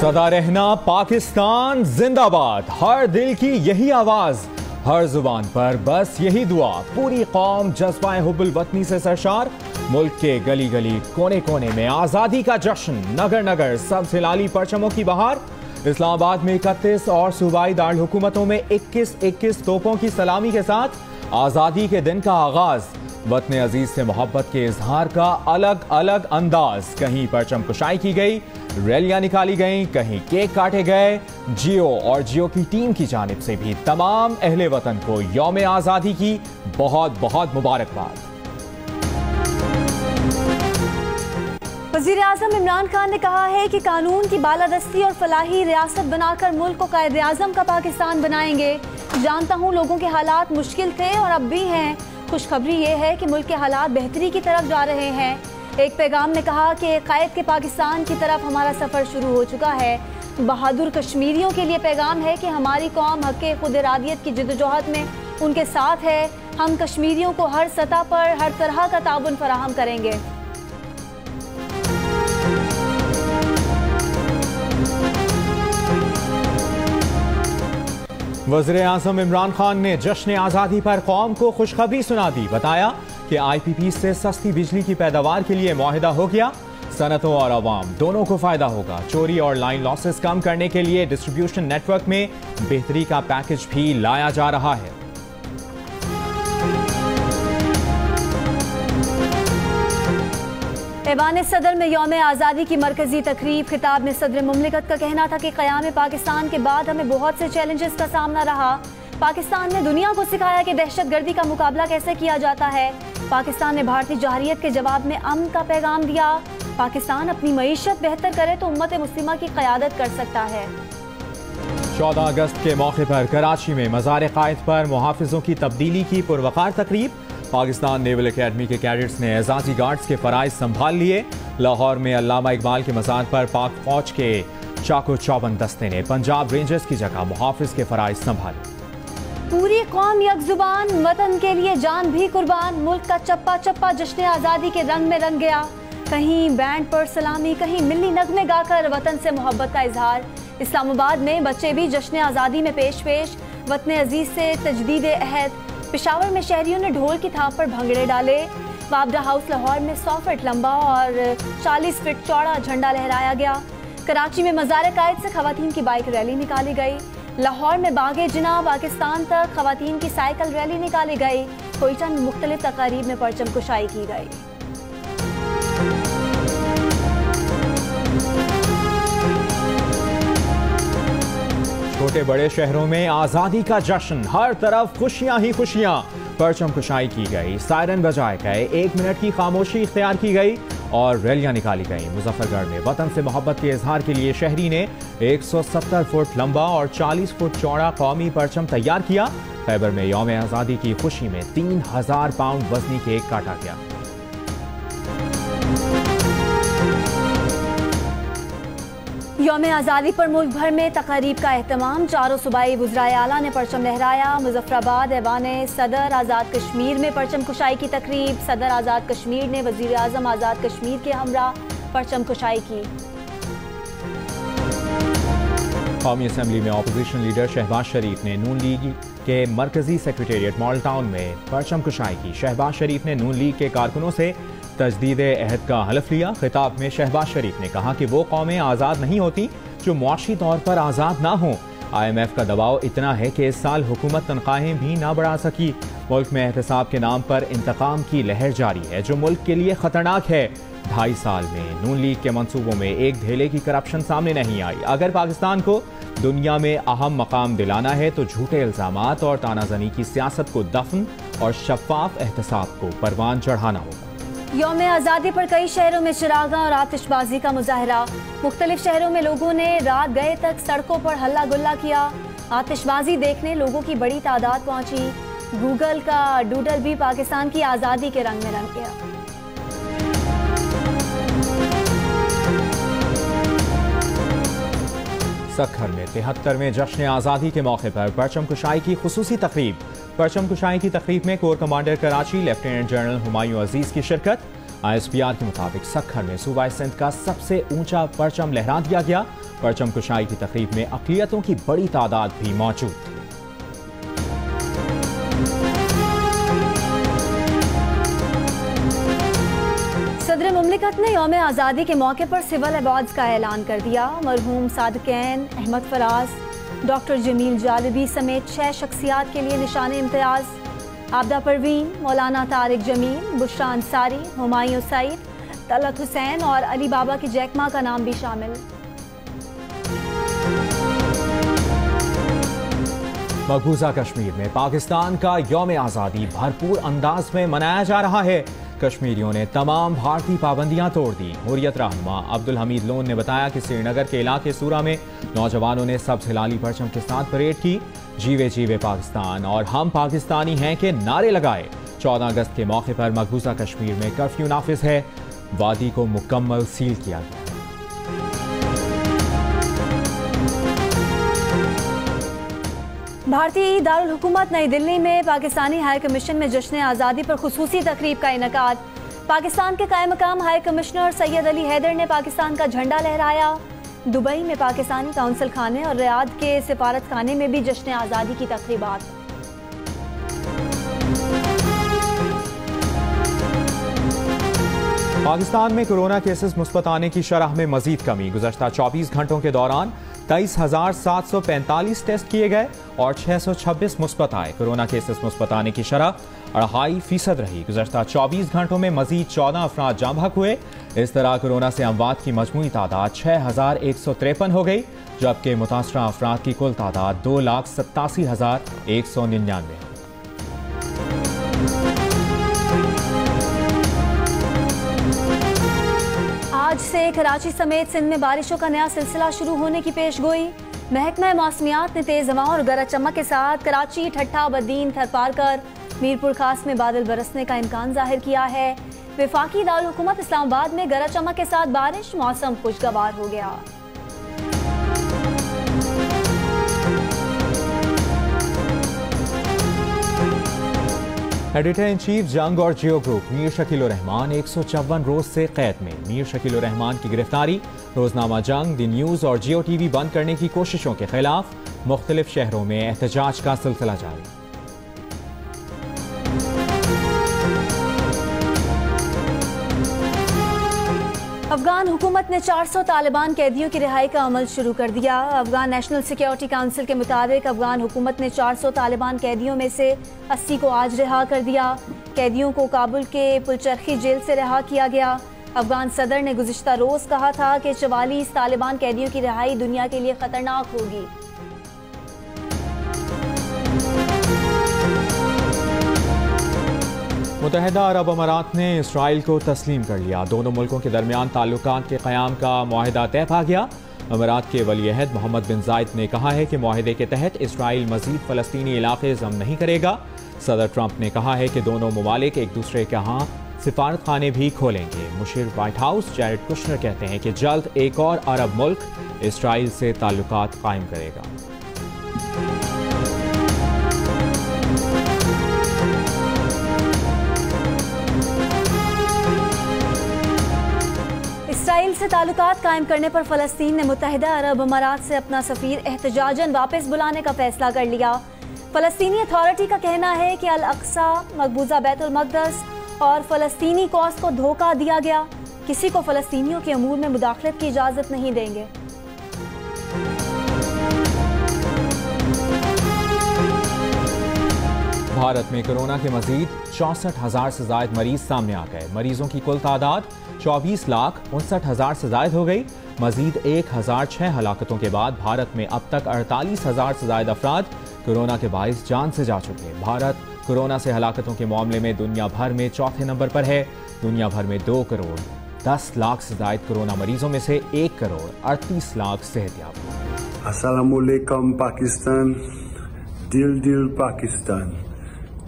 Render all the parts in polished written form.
सदा रहना पाकिस्तान जिंदाबाद, हर दिल की यही आवाज, हर जुबान पर बस यही दुआ। पूरी कौम जज्बा हुब्बुल वतनी से सरशार, मुल्क के गली गली कोने कोने में आजादी का जश्न, नगर नगर सब हिलाली परचमों की बहार। इस्लामाबाद में 31 और सूबाई दारुल हुकूमतों में 21 तोपों की सलामी के साथ आजादी के दिन का आगाज। वतन अजीज से मोहब्बत के इजहार का अलग अलग अंदाज, कहीं परचम कुशाई की गई, रैलियां निकाली गईं, कहीं केक काटे गए। जियो और जियो की टीम की जानिब से भी तमाम अहले वतन को यौम आज़ादी की बहुत बहुत मुबारकबाद। वज़ीर आज़म इमरान खान ने कहा है कि कानून की बालादस्ती और फलाही रियासत बनाकर मुल्क को कायदे आज़म का पाकिस्तान बनाएंगे। जानता हूँ लोगों के हालात मुश्किल थे और अब भी हैं। खुशखबरी ये है कि मुल्क के हालात बेहतरी की तरफ जा रहे हैं। एक पैगाम ने कहा कि क़ायद के पाकिस्तान की तरफ हमारा सफ़र शुरू हो चुका है। बहादुर कश्मीरियों के लिए पैगाम है कि हमारी कौम हक़ खुद इरादियत की जद्दोजहद में उनके साथ है। हम कश्मीरियों को हर सतह पर हर तरह का ताउन फराहम करेंगे। वज़ीर आज़म इमरान खान ने जश्न आज़ादी पर कौम को खुशखबरी सुना दी। बताया कि IPP से सस्ती बिजली की पैदावार के लिए मुआहिदा हो गया। सनतों और अवाम दोनों को फायदा होगा। चोरी और लाइन लॉसेस कम करने के लिए डिस्ट्रीब्यूशन नेटवर्क में बेहतरी का पैकेज भी लाया जा रहा है। ऐवान सदर में यौम आज़ादी की मरकजी तकरीब। खिताब में सदर मुमलिकत का कहना था कि क़याम पाकिस्तान के बाद हमें बहुत से चैलेंजेस का सामना रहा। पाकिस्तान ने दुनिया को सिखाया कि दहशतगर्दी का मुकाबला कैसे किया जाता है। पाकिस्तान ने भारतीय जहरियत के जवाब में अमन का पैगाम दिया। पाकिस्तान अपनी मईशत बेहतर करे तो उम्मत मुस्लिमा की क़यादत कर सकता है। 14 अगस्त के मौके पर कराची में मज़ार क़ायद पर मुहाफ़िज़ों की तब्दीली की पुरवकार तकरीब। पाकिस्तान नेवल अकेडमी के कैडेट्स ने एजाजी गार्ड्स के फ़राइज़ संभाल लिए। लाहौर में अल्लामा इकबाल के मज़ार पर पाक फौज के चाको चौबंद दस्ते ने पंजाब रेंजर्स की जगह मुहाफ़िज़ के फ़राइज़ संभाले। पूरी कौम यकजुबान, वतन के लिए जान भी कुर्बान। मुल्क का चप्पा चप्पा जश्न आज़ादी के रंग में रंग गया। कहीं बैंड पर सलामी, कहीं मिली नगमे गाकर वतन से मोहब्बत का इजहार। इस्लामाबाद में बच्चे भी जश्न आज़ादी में पेश वतन अजीज से तजदीद अहद। पेशावर में शहरियों ने ढोल की थाप पर भंगड़े डाले। वाबडा हाउस लाहौर में 100 फीट लंबा और 40 फीट चौड़ा झंडा लहराया गया। कराची में मज़ार क़ायद से खवातीन की बाइक रैली निकाली गई। लाहौर में बागे जिना पाकिस्तान तक खवातीन की साइकिल रैली निकाली गई। कोयटा में मुख्तलिफ तकारीब में परचम कुशाई की गई। छोटे बड़े शहरों में आज़ादी का जश्न, हर तरफ खुशियां ही खुशियां। परचम कुशाई की गई, सायरन बजाए गए, 1 मिनट की खामोशी इख्तियार की गई और रैलियां निकाली गई। मुजफ्फरगढ़ में वतन से मोहब्बत के इजहार के लिए शहरी ने 170 फुट लंबा और 40 फुट चौड़ा कौमी परचम तैयार किया। खैबर में यौम आज़ादी की खुशी में 3000 पाउंड वजनी केक काटा गया। यौम आज़ादी पर मुल्क भर में तकारीब का एहतमाम। 4 सूबाई वज़राए आला ने परचम लहराया। मुजफ्फराबाद ऐवान सदर आज़ाद कश्मीर में परचम कुशाई की तकरीब। सदर आज़ाद कश्मीर ने वज़ीर आज़म आज़ाद कश्मीर के हमरा परचम कुशाई की। कौमी असम्बली में अपोजिशन लीडर शहबाज शरीफ ने नून लीग के मरकजी सेक्रेटेरिएट मॉडल टाउन में परचम कुशाई की। शहबाज शरीफ ने नून लीग के कारकुनों से तजदीद अहद का हलफ लिया। खिताब में शहबाज शरीफ ने कहा कि वो कौमें आज़ाद नहीं होती जो मुआशी तौर पर आज़ाद ना हों। IMF का दबाव इतना है कि इस साल हुकूमत तनख्वाहें भी ना बढ़ा सकी। मुल्क में एहतसाब के नाम पर इंतकाम की लहर जारी है जो मुल्क के लिए खतरनाक है। 2.5 साल में नून लीग के मंसूबों में एक धेले की करप्शन सामने नहीं आई। अगर पाकिस्तान को दुनिया में अहम मकाम दिलाना है तो झूठे इल्जामात और तानाजनी की सियासत को दफन और शफाफ एहतसाब को परवान चढ़ाना होगा। यौम आज़ादी पर कई शहरों में चिरागा और आतिशबाजी का मुजाहरा। मुख्तलिफ शहरों में लोगों ने रात गए तक सड़कों पर हल्ला गुल्ला किया। आतिशबाजी देखने लोगों की बड़ी तादाद पहुंची। गूगल का डूडल भी पाकिस्तान की आज़ादी के रंग में रंग गया। सक्खर में 73वें जश्न आज़ादी के मौके पर परचम कुशाई की खुसूसी तकरीब। परचम कुशाई की तकरीब में core commander Karachi lieutenant general Humayun Aziz की शिरकत। ISPR के मुताबिक सक्खर में सूबा सिंध का सबसे ऊंचा परचम लहरा दिया गया। परचम कुशाई की तकरीब में अक़लियतों की बड़ी तादाद भी मौजूद थी। सदर मुमलिकत ने यौम आज़ादी के मौके पर सिविल अवार्ड्स का ऐलान कर दिया। मरहूम सादिकैन, अहमद फराज, डॉक्टर जमील जालिबी समेत 6 शख्सियात के लिए निशान इम्तियाज़, आबदा परवीन, मौलाना तारिक जमील, बुशरा अंसारी, हुमायूं सईद, तलत हुसैन और अली बाबा की जैकमा का नाम भी शामिल। मकबूजा कश्मीर में पाकिस्तान का यौम आज़ादी भरपूर अंदाज में मनाया जा रहा है। कश्मीरियों ने तमाम भारतीय पाबंदियां तोड़ दी। हुर्रियत रहनुमा अब्दुल हमीद लोन ने बताया कि श्रीनगर के इलाके सूरा में नौजवानों ने सब्ज़ हिलाली परचम के साथ परेड की। जीवे जीवे पाकिस्तान और हम पाकिस्तानी हैं के नारे लगाए। 14 अगस्त के मौके पर मकबूजा कश्मीर में कर्फ्यू नाफिज है। वादी को मुकम्मल सील किया गया। भारतीय दारुल हुकूमत नई दिल्ली में पाकिस्तानी हाई कमीशन में जश्न आज़ादी पर खुसूसी तकरीब का इनेकाद। पाकिस्तान के कायम मकाम हाई कमिश्नर सैयद अली हैदर ने पाकिस्तान का झंडा लहराया। दुबई में पाकिस्तानी काउंसिल खाने और रियाद के सिफारत खाने में भी जश्न आज़ादी की तकरीबात। पाकिस्तान में कोरोना केसेस मुस्बत आने की शरह में मजीद कमी। गुज़श्ता 24 घंटों के दौरान 23,745 टेस्ट किए गए और 626 मुस्बत आए। कोरोना केसेस मुस्बत आने की शरह 2.5% रही। गुज़श्ता 24 घंटों में मजीद 14 अफराद जाँ बहक हुए। इस तरह कोरोना से अमवात की मजमूई तादाद 6,153 हो गई, जबकि मुतासरा अफराद की कुल तादाद 2,87,199। आज से कराची समेत सिंध में बारिशों का नया सिलसिला शुरू होने की पेशगोई। महकमा मौसमियात ने तेज हवा और गरज चमक के साथ कराची, ठट्ठा, बदीन, थरपारकर, मीरपुर खास में बादल बरसने का इम्कान जाहिर किया है। वफाकी दारुल हुकूमत इस्लामाबाद में गरज चमक के साथ बारिश, मौसम खुशगवार हो गया। एडिटर इन चीफ जंग और जियो ग्रुप मीर शकील रहमान 154 रोज से कैद में। मीर शकील रहमान की गिरफ्तारी, रोजनामा जंग, द न्यूज और जियो टीवी बंद करने की कोशिशों के खिलाफ मुख्तलिफ शहरों में एहतजाज का सिलसिला जारी। अफगान हुकूमत ने 400 तालिबान कैदियों की रिहाई का अमल शुरू कर दिया। अफगान नेशनल सिक्योरिटी काउंसिल के मुताबिक अफगान हुकूमत ने 400 तालिबान कैदियों में से 80 को आज रिहा कर दिया। कैदियों को काबुल के पुलचरखी जेल से रिहा किया गया। अफगान सदर ने गुज़िश्ता रोज कहा था कि 44 तालिबान कैदियों की रिहाई दुनिया के लिए खतरनाक होगी। मुत्तहिदा अरब अमारात ने इसराइल को तस्लीम कर लिया। दोनों मुल्कों के दरमियान ताल्लुकात के क़याम का मुआहिदा तय पा गया। अमारात के वली-ए-अहद मोहम्मद बिन जायद ने कहा है कि मुआहिदे के तहत इसराइल मजीद फ़लस्तीनी इलाके ज़ब्त नहीं करेगा। सदर ट्रंप ने कहा है कि दोनों ममालिक एक दूसरे के यहाँ सिफारत खाने भी खोलेंगे। मुशीर व्हाइट हाउस जैरेड कुशनर कहते हैं कि जल्द एक और अरब मुल्क इसराइल से ताल्लुकात कायम करेगा। इसराइल से ताल्लुकात कायम करने पर फ़लस्तीन ने मुत्तहिदा अरब अमारात से अपना सफ़ीर एहतजाजन वापस बुलाने का फैसला कर लिया। फ़लस्तीनी अथॉरिटी का कहना है कि अल अक्सा, मकबूजा बैतुल मक़दस और फ़लस्तीनी कौस को धोखा दिया गया। किसी को फ़लस्तीनियों के अमूर में मुदाखलत की इजाज़त नहीं देंगे। भारत में कोरोना के मजीद 64,000 से ज़ायद मरीज सामने आ गए। मरीजों की कुल तादाद 24,59,000 से ज़ायद हो गई। मजीद 1,006 हलाकतों के बाद भारत में अब तक 48,000 से ज़ायद अफराद कोरोना के बाइस जान से जा चुके। भारत कोरोना से हलाकतों के मामले में दुनिया भर में चौथे नंबर पर है। दुनिया भर में 2,10,00,000 से ज़ायद कोरोना मरीजों में से 1,38,00,000 सेहतयाब। अस्सलामुअलैकुम पाकिस्तान, दिल दिल पाकिस्तान,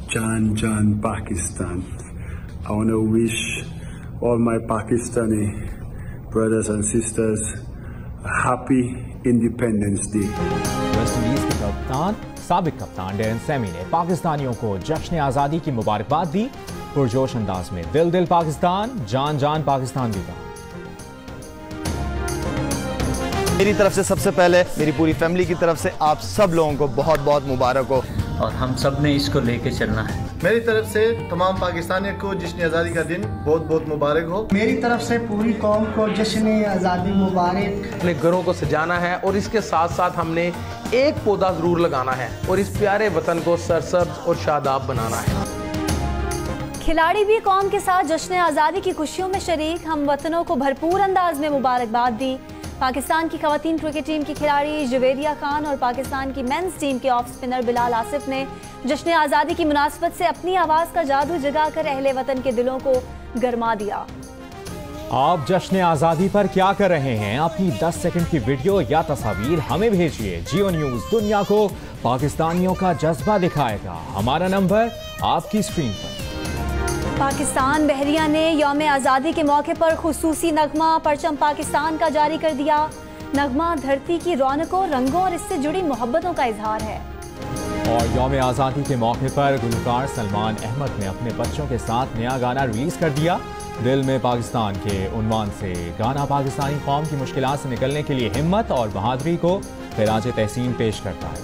जान जान Pakistan. I want to wish all my Pakistani brothers and sisters a happy Independence Day. West Indies के कप्तान साबिक कप्तान डेरन सैमी ने पाकिस्तानियों को जश्न आज़ादी की मुबारकबाद दी। पुरजोश अंदाज में दिल दिल पाकिस्तान, जान जान पाकिस्तान भी कहा। मेरी तरफ से सबसे पहले मेरी पूरी फैमिली की तरफ से आप सब लोगों को बहुत बहुत मुबारक हो और हम सब ने इसको लेके चलना है। मेरी तरफ से तमाम पाकिस्तानियों को जश्न आज़ादी का दिन बहुत बहुत मुबारक हो। मेरी तरफ से पूरी कौम को जश्न आज़ादी मुबारक। अपने घरों को सजाना है और इसके साथ साथ हमने एक पौधा जरूर लगाना है और इस प्यारे वतन को सरसब्ज और शादाब बनाना है। खिलाड़ी भी कौम के साथ जश्न आज़ादी की खुशियों में शरीक, हम वतनों को भरपूर अंदाज में मुबारकबाद दी। पाकिस्तान की खवातीन क्रिकेट टीम की खिलाड़ी जुवेरिया खान और पाकिस्तान की मेंस टीम के ऑफ स्पिनर बिलाल आसिफ ने जश्न आज़ादी की मुनासबत से अपनी आवाज़ का जादू जगाकर अहले वतन के दिलों को गरमा दिया। आप जश्न आज़ादी पर क्या कर रहे हैं? अपनी 10 सेकंड की वीडियो या तस्वीर हमें भेजिए। जियो न्यूज़ दुनिया को पाकिस्तानियों का जज्बा दिखाएगा। हमारा नंबर आपकी स्क्रीन पर। पाकिस्तान बहरिया ने यौम आज़ादी के मौके पर खुसूसी नगमा परचम पाकिस्तान का जारी कर दिया। नगमा धरती की रौनकों, रंगों और इससे जुड़ी मोहब्बतों का इजहार है। और यौम आज़ादी के मौके पर गुलकार सलमान अहमद ने अपने बच्चों के साथ नया गाना रिलीज कर दिया। दिल में पाकिस्तान के उन्वान से गाना पाकिस्तानी कौम की मुश्किलात से निकलने के लिए हिम्मत और बहादुरी को खिराज तहसीन पेश करता है।